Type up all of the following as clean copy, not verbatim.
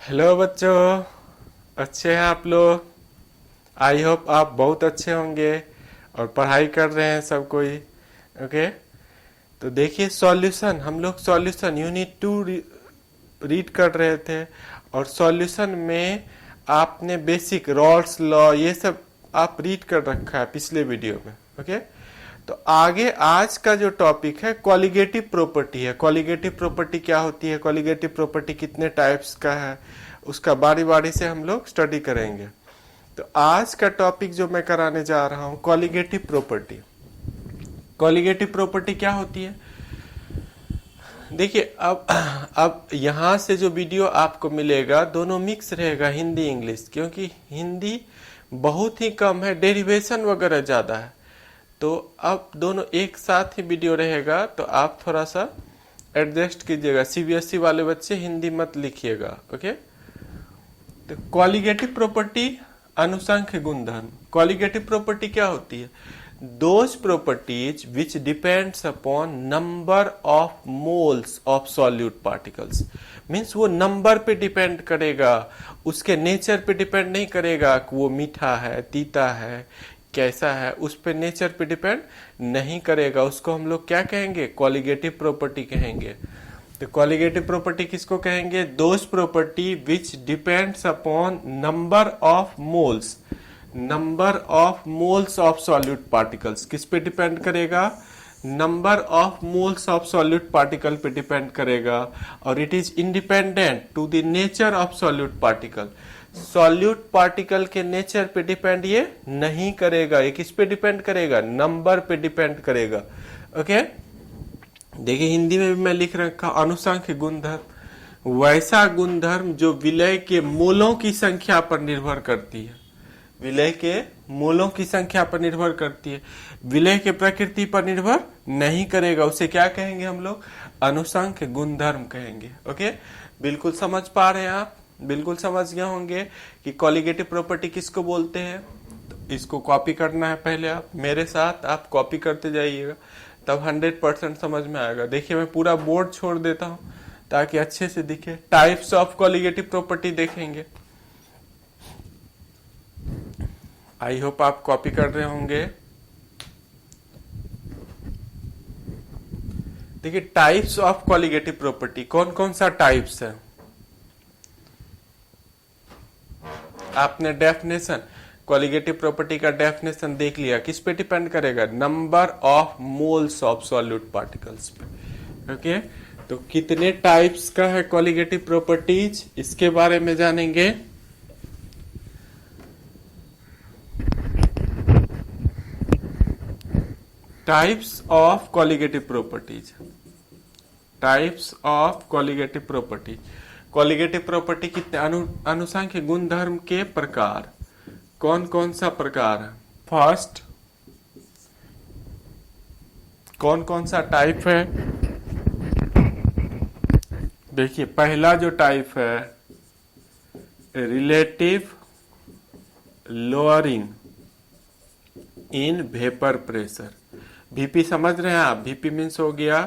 Hello बच्चों, अच्छे हैं आप लोग। आई होप आप बहुत अच्छे होंगे और पढ़ाई कर रहे हैं सब कोई। ओके, तो देखिए सॉल्यूशन, हम लोग सॉल्यूशन यूनिट 2 रीड कर रहे थे और सॉल्यूशन में आपने बेसिक रॉल्स लॉ ये सब आप रीड कर रखा है पिछले वीडियो में। ओके, तो आगे आज का जो टॉपिक है कॉलिगेटिव प्रॉपर्टी है। कॉलिगेटिव प्रॉपर्टी क्या होती है, कॉलिगेटिव प्रॉपर्टी कितने टाइप्स का है, उसका बारी बारी से हम लोग स्टडी करेंगे। तो आज का टॉपिक जो मैं कराने जा रहा हूं कॉलिगेटिव प्रॉपर्टी। कॉलिगेटिव प्रॉपर्टी क्या होती है, देखिए अब यहां से जो वीडियो आपको मिलेगा दोनों मिक्स रहेगा, हिंदी इंग्लिश, क्योंकि हिंदी बहुत ही कम है, डेरिवेशन वगैरह ज्यादा है। तो अब दोनों एक साथ ही वीडियो रहेगा, तो आप थोड़ा सा एडजस्ट कीजिएगा। सीबीएसई वाले बच्चे हिंदी मत लिखिएगा। ओके, तो कॉलिगेटिव प्रॉपर्टी, अनुसंख्य गुणधर्म। कॉलिगेटिव प्रॉपर्टी क्या होती है, those properties which depends upon number of moles of solute particles. Means वो नंबर पे डिपेंड करेगा, उसके नेचर पे डिपेंड नहीं करेगा कि वो मीठा है तीता है कैसा है, उस पे नेचर पे डिपेंड नहीं करेगा। उसको हम लोग क्या कहेंगे, कॉलिगेटिव प्रॉपर्टी कहेंगे। तो कॉलिगेटिव प्रॉपर्टी किसको कहेंगे, those property which depends upon number of moles, number of moles of solute particles. किस पे डिपेंड करेगा, number of moles of solute particle पे डिपेंड करेगा। और it is independent to the nature of solute particle. Solute particle के nature पे depend ये नहीं करेगा, ये किस पे डिपेंड करेगा, नंबर पे डिपेंड करेगा। ओके, देखिए हिंदी में भी मैं लिख रखा अनुसंख्य गुणधर्म, वैसा गुणधर्म जो विलय के मोलों की संख्या पर निर्भर करती है, विलय के मोलों की संख्या पर निर्भर करती है, विलय के प्रकृति पर निर्भर नहीं करेगा। उसे क्या कहेंगे हम लोग, अनुसंख्य गुणधर्म कहेंगे। ओके, बिल्कुल समझ पा रहे हैं आप, बिल्कुल समझ गए होंगे कि कॉलिगेटिव प्रॉपर्टी किसको बोलते हैं। तो इसको कॉपी करना है, पहले आप मेरे साथ आप कॉपी करते जाइएगा, तब 100% समझ में आएगा। देखिए मैं पूरा बोर्ड छोड़ देता हूं ताकि अच्छे से दिखे। टाइप्स ऑफ कॉलिगेटिव प्रॉपर्टी देखेंगे। आई होप आप कॉपी कर रहे होंगे। देखिए टाइप्स ऑफ कॉलिगेटिव प्रॉपर्टी, कौन कौन सा टाइप्स है। आपने डेफिनेशन, कॉलिगेटिव प्रॉपर्टी का डेफिनेशन देख लिया, किस पे डिपेंड करेगा, number of moles of solute particles पे। ओके, तो कितने टाइप्स का है कॉलिगेटिव प्रॉपर्टीज, इसके बारे में जानेंगे। Types of colligative properties, types of colligative property. Colligative property कितने, अनुसंख्य गुणधर्म के प्रकार, कौन कौन सा प्रकार है। फर्स्ट, कौन कौन सा टाइप है, देखिए पहला जो टाइप है relative lowering in vapour pressure. VP समझ रहे हैं आप, वीपी मीन्स हो गया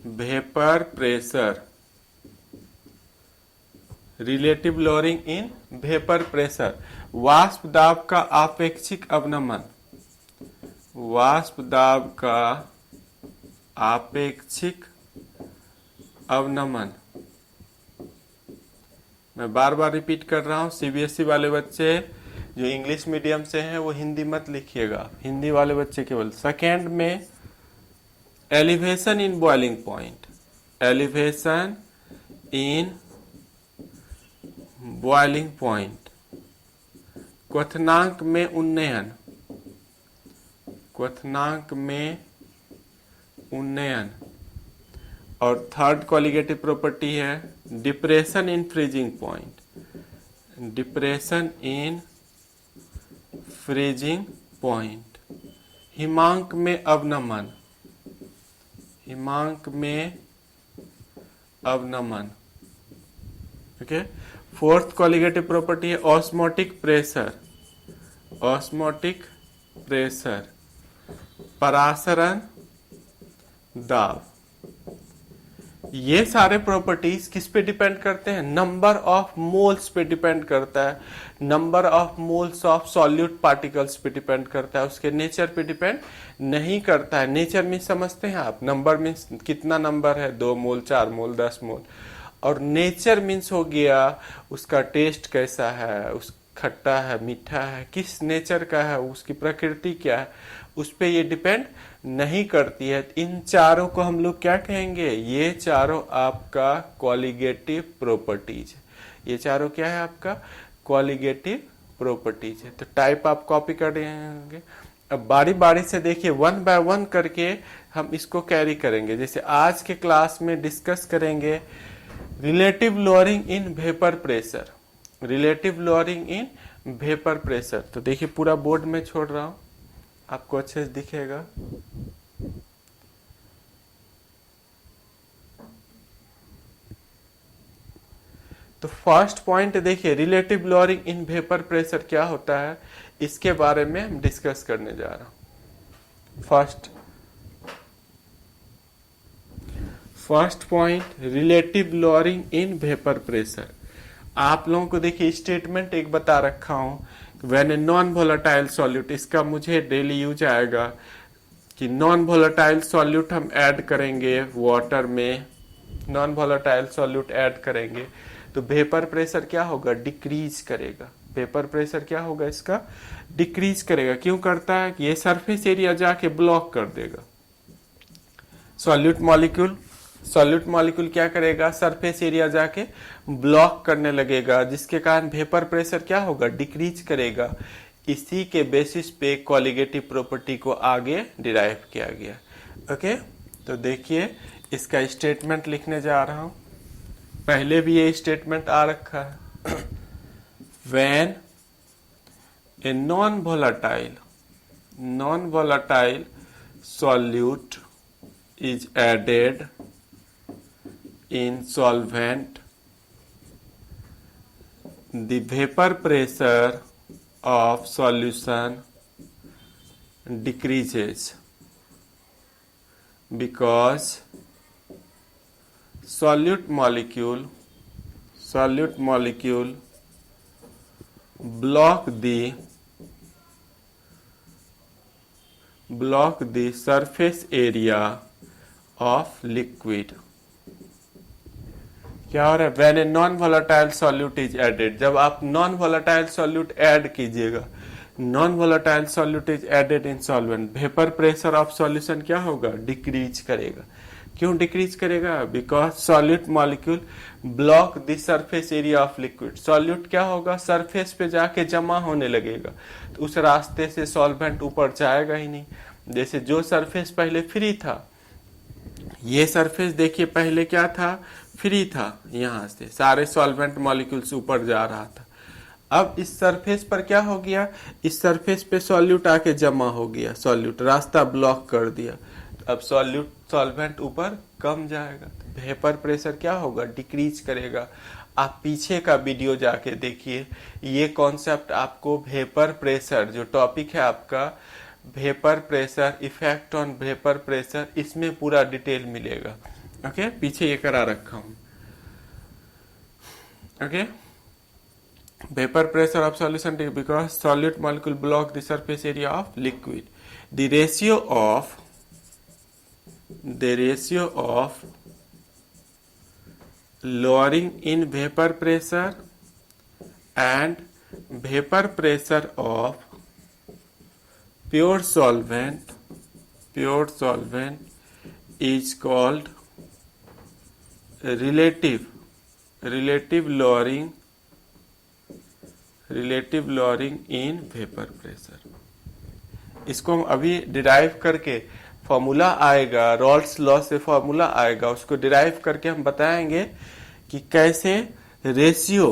vapour pressure, relative lowering in vapour pressure. वाष्प दाब का आपेक्षिक अवनमन, वाष्प दाब का आपेक्षिक अवनमन। मैं बार बार रिपीट कर रहा हूं, सीबीएसई वाले बच्चे जो इंग्लिश मीडियम से हैं वो हिंदी मत लिखिएगा, हिंदी वाले बच्चे केवल। सेकेंड में elevation in boiling point, elevation in boiling point. क्वथनांक में उन्नयन, क्वथनांक में उन्नयन। और थर्ड कॉलिगेटिव प्रॉपर्टी है depression in freezing point, depression in freezing point. हिमांक में अवनमन, हिमांक में अवनमन। ओके, फोर्थ कॉलिगेटिव प्रॉपर्टी है ऑस्मोटिक प्रेशर, ऑस्मोटिक प्रेशर, परासरण दाब। ये सारे प्रॉपर्टीज किस पे डिपेंड करते हैं? नंबर ऑफ मोल्स पे डिपेंड करता है, number of moles of solute particles पे डिपेंड करता है, उसके नेचर पे डिपेंड नहीं करता है। नेचर मीन्स समझते हैं आप, नंबर मीन्स कितना नंबर है, 2 मोल, 4 मोल, 10 मोल। और नेचर मीन्स हो गया उसका टेस्ट कैसा है, उस खट्टा है, मीठा है, किस नेचर का है, उसकी प्रकृति क्या है, उस पे ये डिपेंड नहीं करती है। इन चारों को हम लोग क्या कहेंगे? ये चारों आपका कॉलिगेटिव प्रॉपर्टीज है। ये चारों क्या है आपका? कॉलिगेटिव प्रॉपर्टीज है। तो टाइप आप कॉपी कर रहे होंगे। अब बारी बारी से देखिए, 1 बाय 1 करके हम इसको कैरी करेंगे। जैसे आज के क्लास में डिस्कस करेंगे relative lowering in vapour pressure, relative lowering in vapour pressure. तो देखिए पूरा बोर्ड में छोड़ रहा हूं, आपको अच्छे से दिखेगा। तो फर्स्ट पॉइंट देखिए, relative lowering in vapour pressure क्या होता है, इसके बारे में हम डिस्कस करने जा रहा हूं। First point, relative lowering in vapour pressure. आप लोगों को देखिए स्टेटमेंट एक बता रखा हूं, when a non volatile solute, इसका मुझे डेली यूज आएगा कि नॉन वोलेटाइल सॉल्यूट हम ऐड करेंगे वाटर में, नॉन वोलेटाइल सॉल्यूट ऐड करेंगे तो वेपर प्रेशर क्या होगा? डिक्रीज करेगा। वेपर प्रेशर क्या होगा इसका? डिक्रीज करेगा। क्यों करता है? कि ये सरफेस एरिया जाके ब्लॉक कर देगा। सॉल्यूट मॉलिक्यूल क्या करेगा? सरफेस एरिया जाके ब्लॉक करने लगेगा, जिसके कारण वेपर प्रेशर क्या होगा? डिक्रीज करेगा। इसी के बेसिस पे कॉलिगेटिव प्रॉपर्टी को आगे डिराइव किया गया। ओके, तो देखिए इसका स्टेटमेंट लिखने जा रहा हूं। पहले भी ये स्टेटमेंट आ रखा है। When a non volatile solute is added in solvent, the vapor pressure of solution decreases because solute molecule block the surface area of liquid। क्या हो रहा है? When a non volatile solute is added, जब आप non volatile solute add कीजिएगा, non volatile solute is added in solvent, vapour pressure of solution क्या होगा? Decrease करेगा। क्यों डिक्रीज करेगा? Because solute molecule block the surface area of liquid. Solute क्या होगा? सरफेस पे जाके जमा होने लगेगा, तो उस रास्ते से सॉल्वेंट ऊपर जाएगा ही नहीं। जैसे जो सरफेस पहले फ्री था, ये सरफेस देखिए पहले क्या था? फ्री था, यहां से सारे सॉल्वेंट मॉलिक्यूल्स ऊपर जा रहा था। अब इस सरफेस पर क्या हो गया? इस सरफेस पे सॉल्यूट आके जमा हो गया, सॉल्यूट रास्ता ब्लॉक कर दिया। अब सॉल्वेंट ऊपर कम जाएगा, तो वेपर प्रेशर क्या होगा? डिक्रीज करेगा। आप पीछे का वीडियो जाके देखिए, ये कॉन्सेप्ट आपको वेपर प्रेशर, जो टॉपिक है आपका vapour pressure, effect on vapour pressure, इसमें पूरा डिटेल मिलेगा। ओके, पीछे ये करा रखा हूं। Okay, vapour pressure of solution because solute molecule block the surface area of liquid. The ratio of lowering in vapor pressure and vapor pressure of pure solvent is called relative lowering in vapor pressure। इसको हम अभी derive करके formula आएगा, Rawls law से formula आएगा, उसको derive करके हम बताएंगे कि कैसे ratio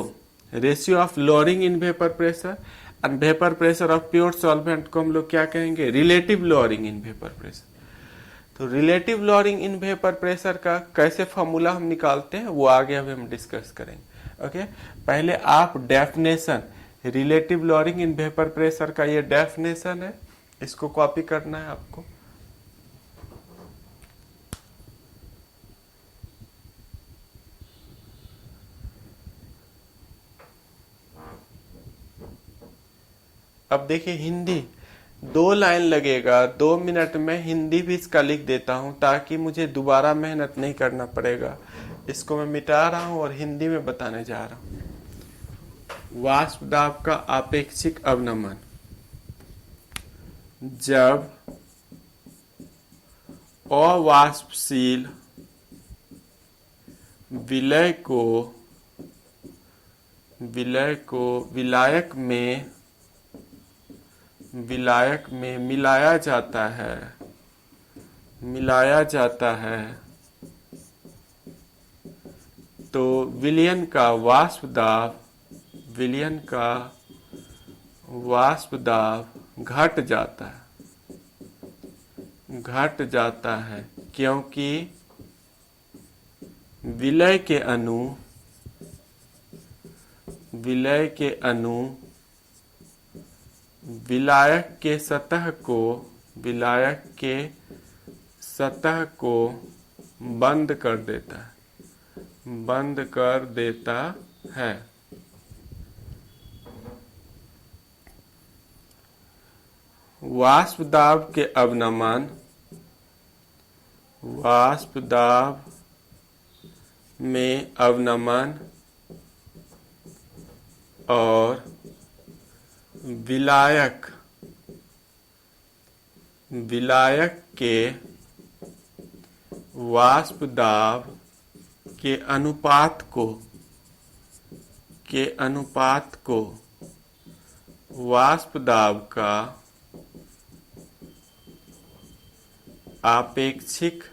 of lowering in vapour pressure and vapour pressure of pure solvent को हम लोग क्या कहेंगे? Relative lowering in vapour pressure. तो relative lowering in vapour pressure का कैसे फॉर्मूला हम निकालते हैं वो आगे अभी हम डिस्कस करेंगे। ओके, पहले आप definition, relative lowering in vapour pressure का ये डेफिनेशन है, इसको कॉपी करना है आपको। अब देखिए हिंदी 2 लाइन लगेगा, 2 मिनट में हिंदी भी इसका लिख देता हूं ताकि मुझे दोबारा मेहनत नहीं करना पड़ेगा। इसको मैं मिटा रहा हूं और हिंदी में बताने जा रहा हूं। वाष्प दाब का आपेक्षिक अवनमन, जब अवाष्पशील विलय को विलायक में मिलाया जाता है तो विलयन का वाष्प दाब घट जाता है क्योंकि विलय के अणु विलायक के सतह को बंद कर देता है। वाष्प दाब में अवनमन और विलायक के वाष्प दाब के अनुपात को वाष्प दाब का आपेक्षिक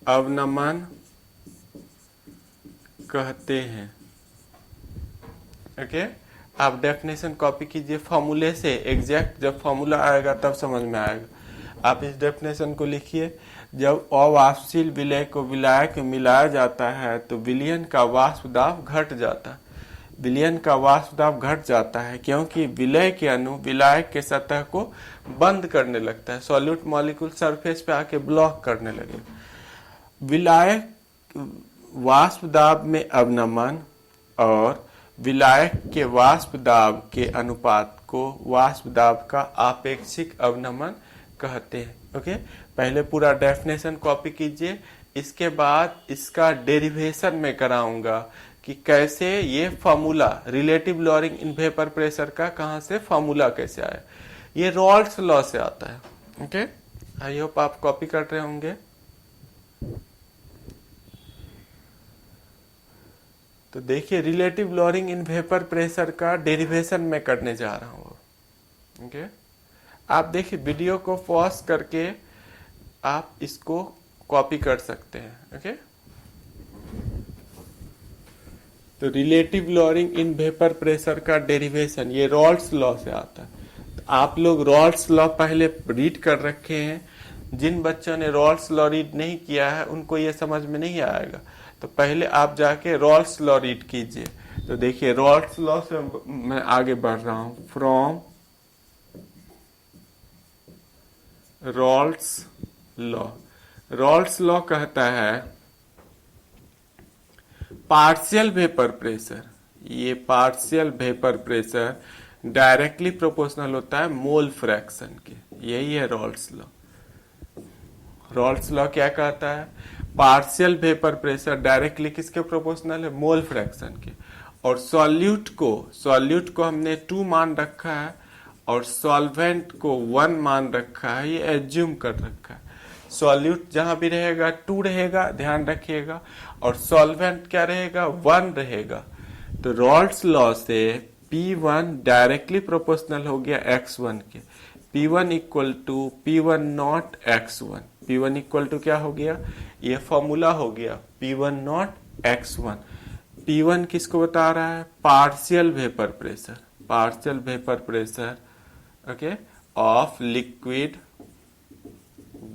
अवनमन कहते हैं। ओके, आप डेफिनेशन कॉपी कीजिए फॉर्मूले से, एग्जैक्ट जब फॉर्मूला आएगा तब समझ में आएगा। आप इस डेफिनेशन को लिखिए, जब अवाष्पशील विलय को विलायक में मिलाया जाता है तो विलयन का वाष्प दाब घट जाता है क्योंकि विलय के अणु विलायक के सतह को बंद करने लगता है, सॉल्यूट मॉलिक्यूल सरफेस पे आके ब्लॉक करने लगे। विलायक वाष्प दाब में अवनमन और विलायक के वाष्प दाब के अनुपात को वाष्प दाब का आपेक्षिक अवनमन कहते हैं। ओके, पहले पूरा डेफिनेशन कॉपी कीजिए, इसके बाद इसका डेरिवेशन में कराऊंगा कि कैसे ये फॉर्मूला रिलेटिव लॉरिंग इन वेपर प्रेशर का कहां से फॉर्मूला कैसे आया। ये रॉल्स लॉ से आता है। ओके, आई होप आप कॉपी कर रहे होंगे। तो देखिए रिलेटिव लॉरिंग इन वेपर प्रेशर का डेरिवेशन में करने जा रहा हूं। ओके, आप देखिए वीडियो को पॉज करके आप इसको कॉपी कर सकते हैं। ओके, तो रिलेटिव लॉरिंग इन वेपर प्रेशर का डेरिवेशन ये रॉल्स लॉ से आता है। तो आप लोग रॉल्स लॉ पहले रीड कर रखे हैं, जिन बच्चों ने रॉल्स लॉ रीड नहीं किया है उनको ये समझ में नहीं आएगा, तो पहले आप जाके रॉल्स लॉ रीड कीजिए। तो देखिए रॉल्स लॉ से मैं आगे बढ़ रहा हूं। फ्रॉम रॉल्स लॉ कहता है पार्शियल वेपर प्रेशर, ये partial vapour pressure directly proportional होता है मोल फ्रैक्शन के। यही है रॉल्स लॉ। रॉल्स लॉ क्या कहता है, पार्शियल वेपर प्रेशर डायरेक्टली किसके प्रोपोर्शनल है, मोल फ्रैक्शन के। और सॉल्यूट को हमने 2 मान रखा है और सॉल्वेंट को 1 मान रखा है, ये एज्यूम कर रखा है। सॉल्यूट जहां भी रहेगा 2 रहेगा, ध्यान रखिएगा, और सॉल्वेंट क्या रहेगा, 1 रहेगा। तो रॉल्स लॉ से P1 डायरेक्टली प्रोपोर्शनल हो गया X1 के। P1 equal to P1 not X1। P1 equal to क्या हो गया, ये फॉर्मूला हो गया P1 नॉट X1। P1 किसको बता रहा है, partial vapour pressure okay of liquid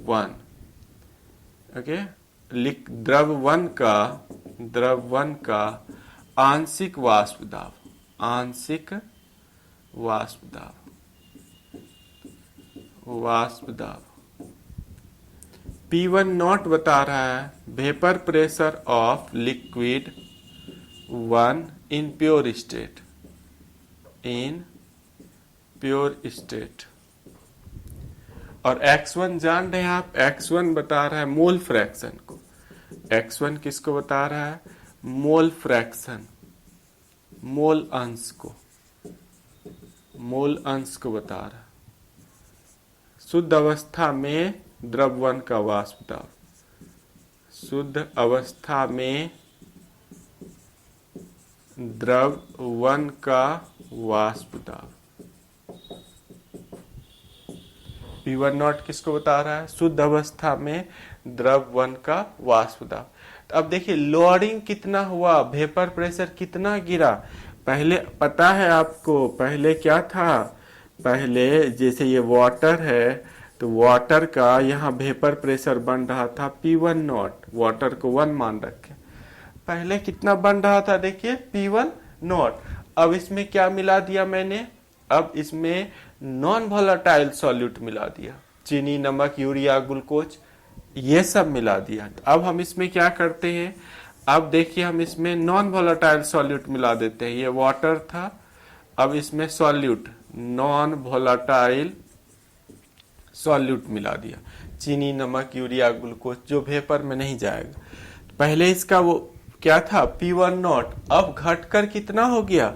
1। Okay, द्रव वन का आंशिक वाष्प दाब P1 नॉट बता रहा है vapour pressure of liquid one in pure state, in pure state. और x1 जान रहे हैं आप, x1 बता रहा है मोल फ्रैक्शन को। x1 किसको बता रहा है? मोल फ्रैक्शन, मोल अंश को, मोल अंश को बता रहा है। शुद्ध अवस्था में द्रव्यवन का वाष्प दाब, शुद्ध अवस्था में द्रव्यवन का वाष्प दाब। P1 नॉट किसको बता रहा है? शुद्ध अवस्था में द्रव्यवन का वाष्प दाब। तो अब देखिए लोअरिंग कितना हुआ, वेपर प्रेशर कितना गिरा। पहले पता है आपको, पहले क्या था? पहले जैसे ये वाटर है तो वाटर का यहाँ वेपर प्रेशर बन रहा था P1 नॉट, वाटर को 1 मान रखे। पहले कितना बन रहा था देखिए P1 नॉट। अब इसमें क्या मिला दिया मैंने? अब इसमें नॉन वोलेटाइल सॉल्यूट मिला दिया, चीनी, नमक, यूरिया, ग्लूकोज, ये सब मिला दिया। अब हम इसमें क्या करते हैं? अब देखिए हम इसमें नॉन वोलेटाइल सॉल्यूट मिला देते हैं। ये वाटर था, अब इसमें सॉल्यूट, नॉन वोलेटाइल सॉल्यूट मिला दिया, चीनी, नमक, यूरिया, ग्लूकोज, जो वेपर में नहीं जाएगा। पहले इसका वो क्या था P1 नॉट, अब घटकर कितना हो गया?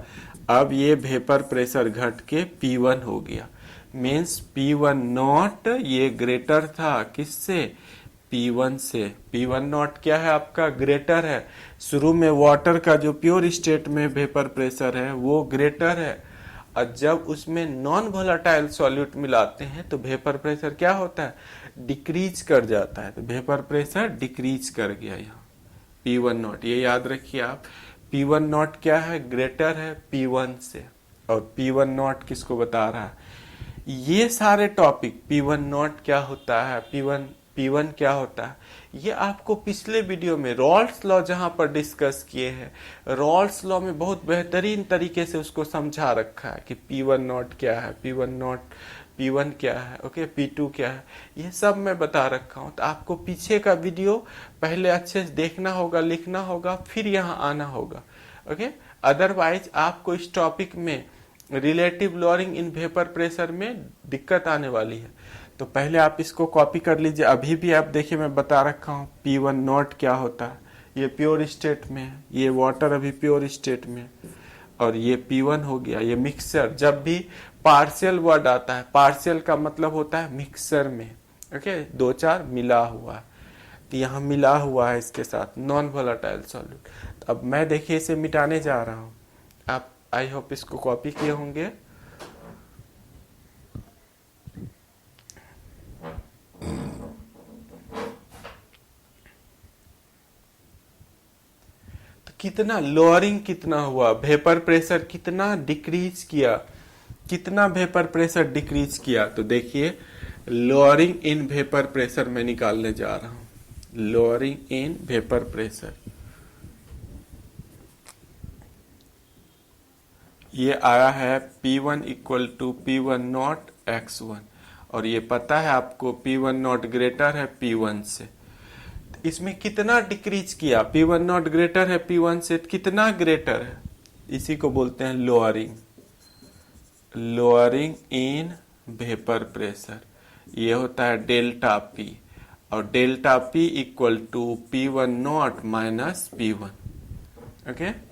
अब ये वेपर प्रेशर घट के P1 हो गया। मीन्स P1 नॉट ये ग्रेटर था किससे? P1 से। P1 नॉट क्या है आपका? ग्रेटर है। शुरू में वाटर का जो प्योर स्टेट में वेपर प्रेशर है वो ग्रेटर है, और जब उसमें नॉन वोलेटाइल सॉल्यूट मिलाते हैं तो वेपर प्रेशर क्या होता है? डिक्रीज कर जाता है। तो वेपर प्रेशर डिक्रीज कर गया यहाँ P1 नॉट, ये याद रखिए आप। P1 नॉट क्या है? ग्रेटर है P1 से। और P1 नॉट किसको बता रहा है? ये सारे टॉपिक P1 नॉट क्या होता है, P1 क्या होता है, ये आपको पिछले वीडियो में रॉल्स लॉ जहां पर डिस्कस किए हैं, रॉल्स लॉ में बहुत बेहतरीन तरीके से उसको समझा रखा है कि P1 नॉट क्या है, P1 क्या है, ओके, P2 क्या है, ये सब मैं बता रखा हूं। तो आपको पीछे का वीडियो पहले अच्छे से देखना होगा, लिखना होगा, फिर यहाँ आना होगा, ओके। अदरवाइज आपको इस टॉपिक में relative lowering in vapour pressure में दिक्कत आने वाली है। तो पहले आप इसको कॉपी कर लीजिए। अभी भी आप देखिए मैं बता रखा हूँ P1 नॉट क्या होता है। ये प्योर स्टेट में है, ये वाटर अभी प्योर स्टेट में, और ये P1 हो गया। ये मिक्सचर, जब भी पार्शियल वर्ड आता है, पार्शियल का मतलब होता है मिक्सचर में, ओके, 2-4 मिला हुआ है। तो यहाँ मिला हुआ है इसके साथ नॉन वोलेटाइल सॉल्यूट। तो अब मैं देखिए इसे मिटाने जा रहा हूँ। आप आई होप इसको कॉपी किए होंगे। तो कितना लोअरिंग कितना हुआ, वेपर प्रेशर कितना डिक्रीज किया, कितना वेपर प्रेशर डिक्रीज किया। तो देखिए लोअरिंग इन वेपर प्रेशर में निकालने जा रहा हूं। लोअरिंग इन वेपर प्रेशर, ये आया है P1 equal to P1 not x1, और ये पता है आपको P1 नॉट ग्रेटर है P1 से। इसमें कितना डिक्रीज किया? P1 नॉट ग्रेटर है P1 से, कितना ग्रेटर है? इसी को बोलते हैं lowering, lowering in vapour pressure. ये होता है डेल्टा P, और delta P equal to P1 not minus P1, okay.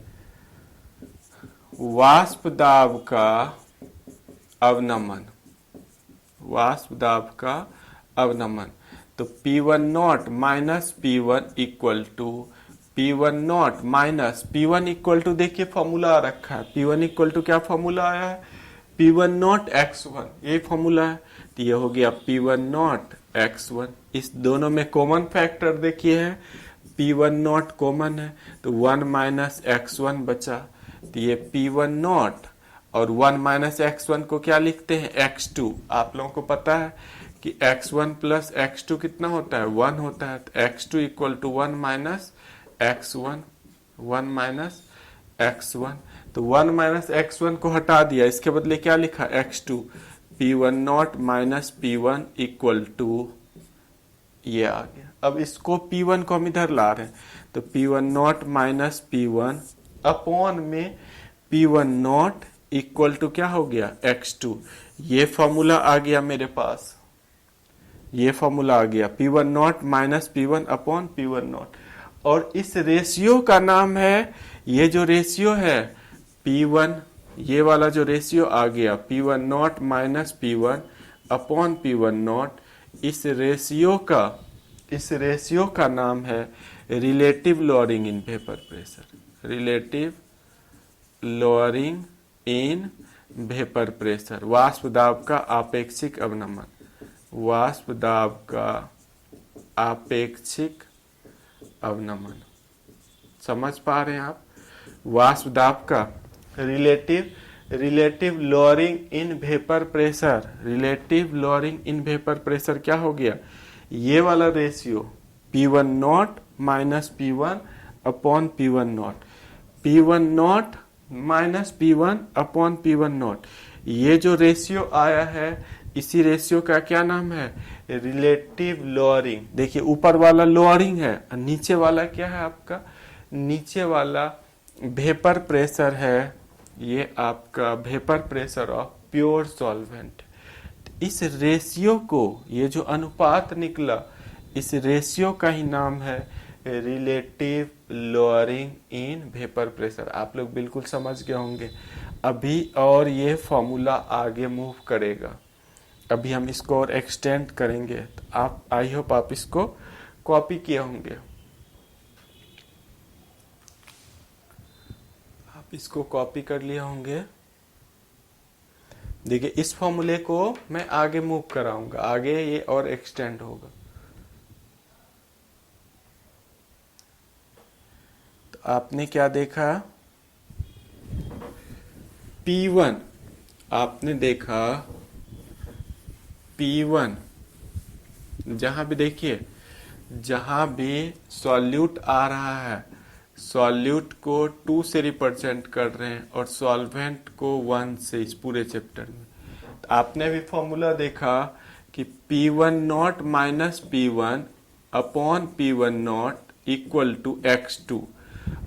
वाष्प दाब का अवनमन, वाष्प दाब का अवनमन। तो P1 not minus P1 equal to P1 not minus P1 equal to, देखिए फॉर्मूला आ रखा है। P1 इक्वल टू क्या फॉर्मूला आया है? P1 नॉट x1, यही फॉर्मूला है। तो ये हो गया P1 नॉट x1। इस दोनों में कॉमन फैक्टर देखिए है, P1 नॉट कॉमन है, तो 1 माइनस x1 बचा। तो ये P1 नॉट और 1 माइनस x1 को क्या लिखते हैं? x2। आप लोगों को पता है कि x1 प्लस x2 कितना होता है? 1 होता है। तो x2 equal to 1 minus x1, 1 minus x1। तो 1 माइनस x1 को हटा दिया, इसके बदले क्या लिखा? x2। P1 not minus P1 equal to, ये आ गया। अब इसको P1 को हम इधर ला रहे हैं, तो P1 not minus P1 upon में P1 नॉट इक्वल टू क्या हो गया x2। ये फॉर्मूला आ गया मेरे पास, ये फॉर्मूला आ गया P1 not minus P1 upon P1 not. और इस रेशियो का नाम है, ये जो रेशियो है P1, ये वाला जो रेशियो आ गया P1 not minus P1 upon P1 not, इस रेशियो का नाम है relative lowering in vapour pressure. Relative lowering in vapour pressure, वाष्प दाब का आपेक्षिक अवनमन। वाष्प दाब का आपेक्षिक अवनमन, समझ पा रहे हैं आप? वाष्प दाब का relative lowering in vapour pressure, relative lowering in vapour pressure क्या हो गया? ये वाला ratio P1 not minus P1 upon P1 not, P1 not minus P1 upon P1 not, ये जो रेशियो आया है इसी रेशियो का क्या नाम है? Relative lowering. देखिए ऊपर वाला लोअरिंग है, नीचे वाला क्या है आपका? नीचे वाला वेपर प्रेशर है, ये आपका vapour pressure of pure solvent. इस रेशियो को, ये जो अनुपात निकला, इस रेशियो का ही नाम है relative lowering in vapour pressure. आप लोग बिल्कुल समझ गए होंगे अभी, और ये फॉर्मूला आगे मूव करेगा। अभी हम इसको और एक्सटेंड करेंगे, तो आप, आई होप आप इसको कॉपी किए होंगे। आप इसको कॉपी कर लिए होंगे। देखिए इस फॉर्मूले को मैं आगे मूव कराऊंगा, आगे ये और एक्सटेंड होगा। तो आपने क्या देखा? P1 आपने देखा, P1 जहां भी देखिए, जहां भी सॉल्यूट आ रहा है, सॉल्यूट को 2 से रिप्रेजेंट कर रहे हैं और सॉल्वेंट को 1 से, इस पूरे चैप्टर में। तो आपने भी फॉर्मूला देखा कि P1 not minus P1 upon P1 not equal to x2,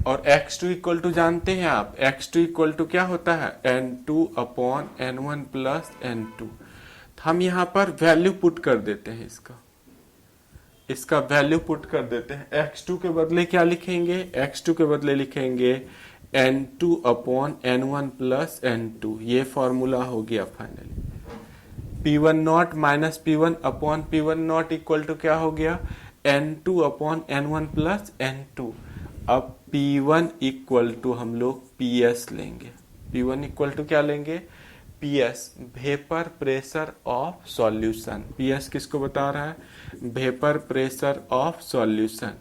और x2 इक्वल टू जानते हैं आप, x2 इक्वल टू क्या होता है? n2 upon n1 plus n2। हम यहाँ पर वैल्यू पुट कर देते हैं, इसका वैल्यू पुट कर देते हैं। x2 के बदले क्या लिखेंगे? x2 के बदले लिखेंगे n2 upon n1 plus n2। ये फॉर्मूला हो गया finally. P1 not minus P1 upon P1 not equal to क्या हो गया? n2 upon n1 plus n2। अब P1 इक्वल टू हम लोग PS लेंगे। P1 इक्वल टू क्या लेंगे? PS, vapour pressure of solution. PS किसको बता रहा है? Vapour pressure of solution.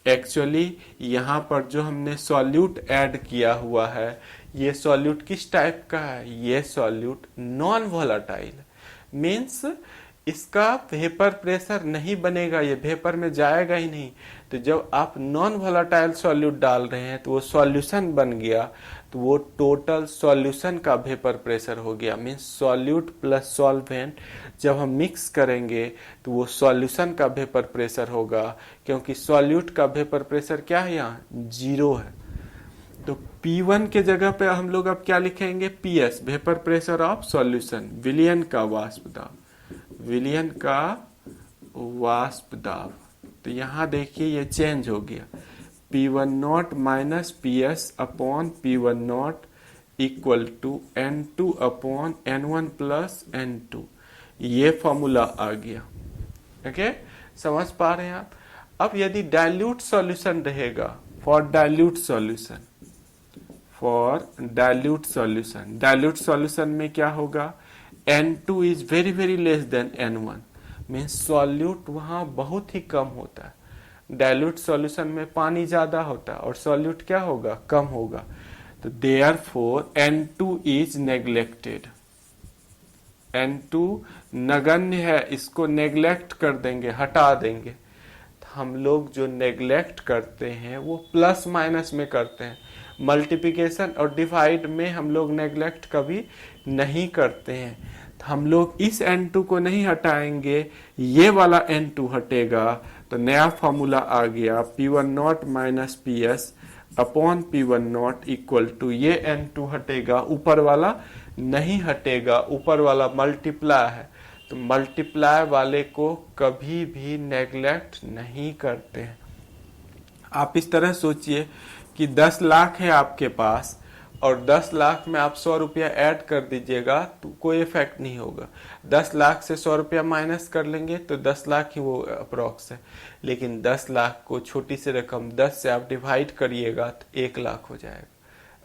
Actually यहाँ पर जो हमने सॉल्यूट ऐड किया हुआ है, ये सॉल्यूट किस टाइप का है? ये सॉल्यूट नॉन वोलेटाइल, मीन्स इसका वेपर प्रेशर नहीं बनेगा, ये वेपर में जाएगा ही नहीं। तो जब आप नॉन वोलेटाइल सॉल्यूट डाल रहे हैं तो वो सॉल्यूशन बन गया, तो वो टोटल सॉल्यूशन का वेपर प्रेशर हो गया। मीन्स सॉल्यूट प्लस सॉल्वेंट जब हम मिक्स करेंगे तो वो सॉल्यूशन का वेपर प्रेशर होगा, क्योंकि सॉल्यूट का वेपर प्रेशर क्या है? यहाँ 0 है। तो P1 के जगह पे हम लोग अब क्या लिखेंगे? PS, vapour pressure of solution, विलयन का वाष्प दाब, विलयन का वाष्प दाब। तो यहाँ देखिए ये चेंज हो गया, P1 not minus PS upon P1 not equal to N2 upon N1 plus N2। ये फॉर्मूला आ गया। ओके, समझ पा रहे हैं आप? अब यदि डाइल्यूट सॉल्यूशन रहेगा, for dilute solution, dilute solution में क्या होगा? N2 is very very less than N1, means solute वहां बहुत ही कम होता है। डाइल्यूट सॉल्यूशन में पानी ज्यादा होता है और सॉल्यूट क्या होगा? कम होगा। तो therefore N2 is neglected, N2 नगण्य है, इसको नेग्लेक्ट कर देंगे, हटा देंगे। हम लोग जो नेग्लेक्ट करते हैं वो प्लस माइनस में करते हैं, मल्टीप्लिकेशन और डिवाइड में हम लोग नेग्लेक्ट कभी नहीं करते हैं। तो हम लोग इस N2 को नहीं हटाएंगे, ये वाला N2 हटेगा। तो नया फॉर्मूला आ गया P1 not minus PS upon P1 not equal to, ये N2 हटेगा, ऊपर वाला नहीं हटेगा, ऊपर वाला मल्टीप्लाई है, तो मल्टीप्लाई वाले को कभी भी नेग्लेक्ट नहीं करते हैं। आप इस तरह सोचिए कि 10 लाख है आपके पास और 10 लाख में आप 100 रुपया ऐड कर दीजिएगा तो कोई इफेक्ट नहीं होगा। 10 लाख से 100 रुपया माइनस कर लेंगे तो 10 लाख ही वो अप्रोक्स है, लेकिन 10 लाख को छोटी सी रकम 10 से आप डिवाइड करिएगा तो 1 लाख हो जाएगा।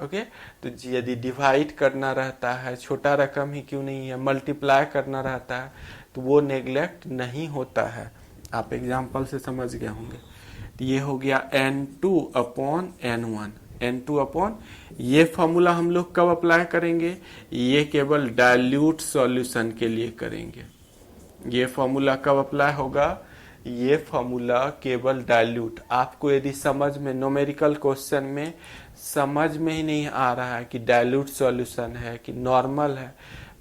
ओके, तो यदि डिवाइड करना रहता है, छोटा रकम ही क्यों नहीं है, मल्टीप्लाई करना रहता है तो वो नेग्लेक्ट नहीं होता है। आप एग्जाम्पल से समझ गए होंगे। तो ये हो गया N2 upon N1, N2 upon, ये फॉर्मूला हम लोग कब अप्लाई करेंगे, ये केवल डाइल्यूट सॉल्यूशन के लिए करेंगे। ये फॉर्मूला कब अप्लाई होगा, ये फॉर्मूला केवल डाइल्यूट, आपको यदि समझ में, न्यूमेरिकल क्वेश्चन में समझ में ही नहीं आ रहा है कि डाइल्यूट सॉल्यूशन है कि नॉर्मल है,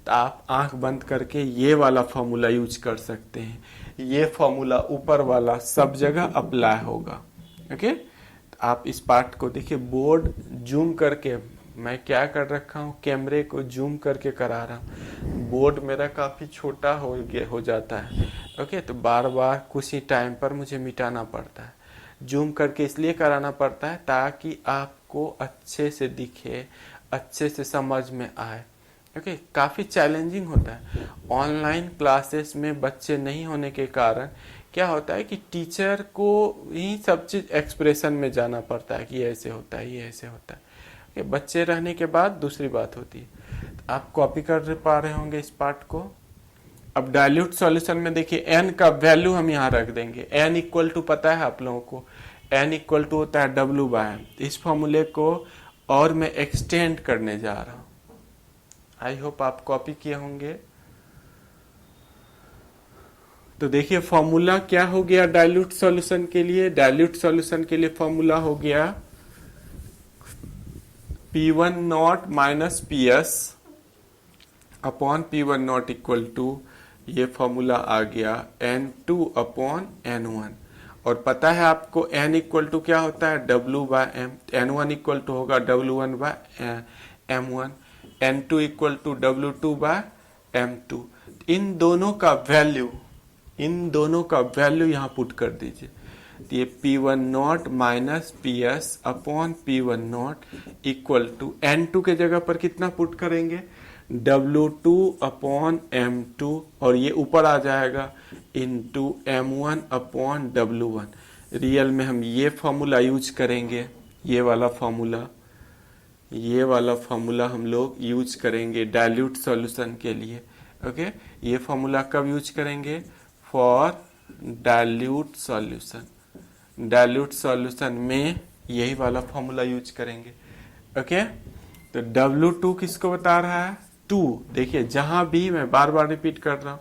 तो आप आंख बंद करके ये वाला फॉर्मूला यूज कर सकते हैं। ये फॉर्मूला ऊपर वाला सब जगह अप्लाई होगा। ओके, तो आप इस पार्ट को देखिए, बोर्ड जूम करके मैं क्या कर रखा हूँ, कैमरे को जूम करके करा रहा हूँ। बोर्ड मेरा काफी छोटा हो जाता है। ओके, तो बार बार कुछ ही टाइम पर मुझे मिटाना पड़ता है। जूम करके इसलिए कराना पड़ता है ताकि आपको अच्छे से दिखे, अच्छे से समझ में आए। ओके, काफी चैलेंजिंग होता है। ऑनलाइन क्लासेस में बच्चे नहीं होने के कारण क्या होता है कि टीचर को ही सब चीज एक्सप्रेशन में जाना पड़ता है कि ये ऐसे होता है, ये ऐसे होता है। ओके, बच्चे रहने के बाद दूसरी बात होती है। तो आप कॉपी कर पा रहे होंगे इस पार्ट को। अब डाइल्यूट सॉल्यूशन में देखिए n का वैल्यू हम यहाँ रख देंगे। n इक्वल टू पता है आप लोगों को, n इक्वल टू होता है W/m। इस फॉर्मूले को और मैं एक्सटेंड करने जा रहा हूँ। आई होप आप कॉपी किए होंगे। तो देखिए फॉर्मूला क्या हो गया डाइल्यूट सॉल्यूशन के लिए। डाइल्यूट सॉल्यूशन के लिए फॉर्मूला हो गया P1 not minus PS upon P1 not equal to, ये फॉर्मूला आ गया N2 अपॉन N1। और पता है आपको n इक्वल टू क्या होता है, W/m। N1 इक्वल टू होगा W1/M1, N2 equal to W2/M2। इन दोनों का वैल्यू यहाँ पुट कर दीजिए। तो ये P1 not minus PS upon P1 not equal to, N2 के जगह पर कितना पुट करेंगे, W2 अपॉन M2, और ये ऊपर आ जाएगा into M1 upon W1। Real में हम ये फॉर्मूला यूज करेंगे, ये वाला फॉर्मूला हम लोग यूज करेंगे डाइल्यूट सॉल्यूशन के लिए। ओके, ये फॉर्मूला कब यूज करेंगे, for dilute solution. Dilute solution में यही वाला फॉर्मूला यूज करेंगे। ओके, तो W2 किसको बता रहा है, 2। देखिए जहां भी, मैं बार बार रिपीट कर रहा हूं,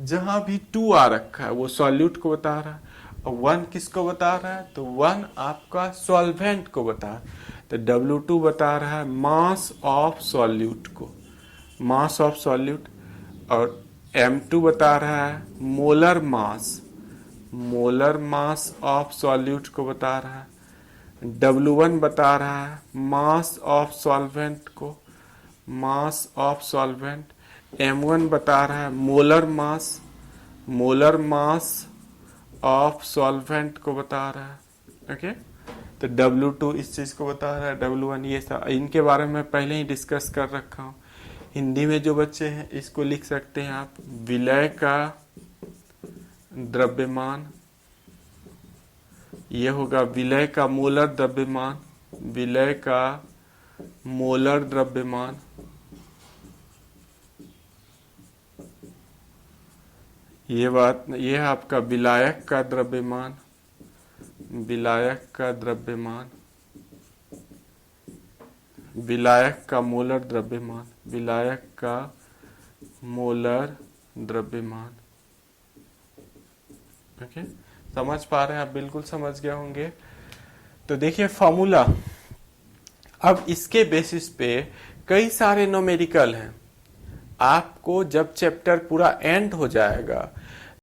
जहां भी 2 आ रखा है वो सॉल्यूट को बता रहा है। और 1 किसको बता रहा है, तो 1 आपका सॉल्वेंट को बता रहा है। तो W2 बता रहा है मास ऑफ सॉल्यूट को, मास ऑफ सॉल्यूट। और M2 बता रहा है मोलर मास ऑफ सॉल्यूट को बता रहा है। W1 बता रहा है मास ऑफ सॉल्वेंट को, मास ऑफ सॉल्वेंट। M1 बता रहा है मोलर मास ऑफ सॉल्वेंट को बता रहा है। ओके, तो W2 इस चीज को बता रहा है, W1 ये सब, इनके बारे में पहले ही डिस्कस कर रखा हूं। हिंदी में जो बच्चे हैं इसको लिख सकते हैं आप, विलय का द्रव्यमान, ये होगा विलय का मोलर द्रव्यमान, विलय का मोलर द्रव्यमान। ये है आपका विलायक का द्रव्यमान, विलायक का द्रव्यमान, विलायक का मोलर द्रव्यमान, विलायक का मोलर द्रव्यमान। ओके, समझ पा रहे हैं आप, बिल्कुल समझ गए होंगे। तो देखिए फॉर्मूला, अब इसके बेसिस पे कई सारे न्यूमेरिकल हैं। आपको जब चैप्टर पूरा एंड हो जाएगा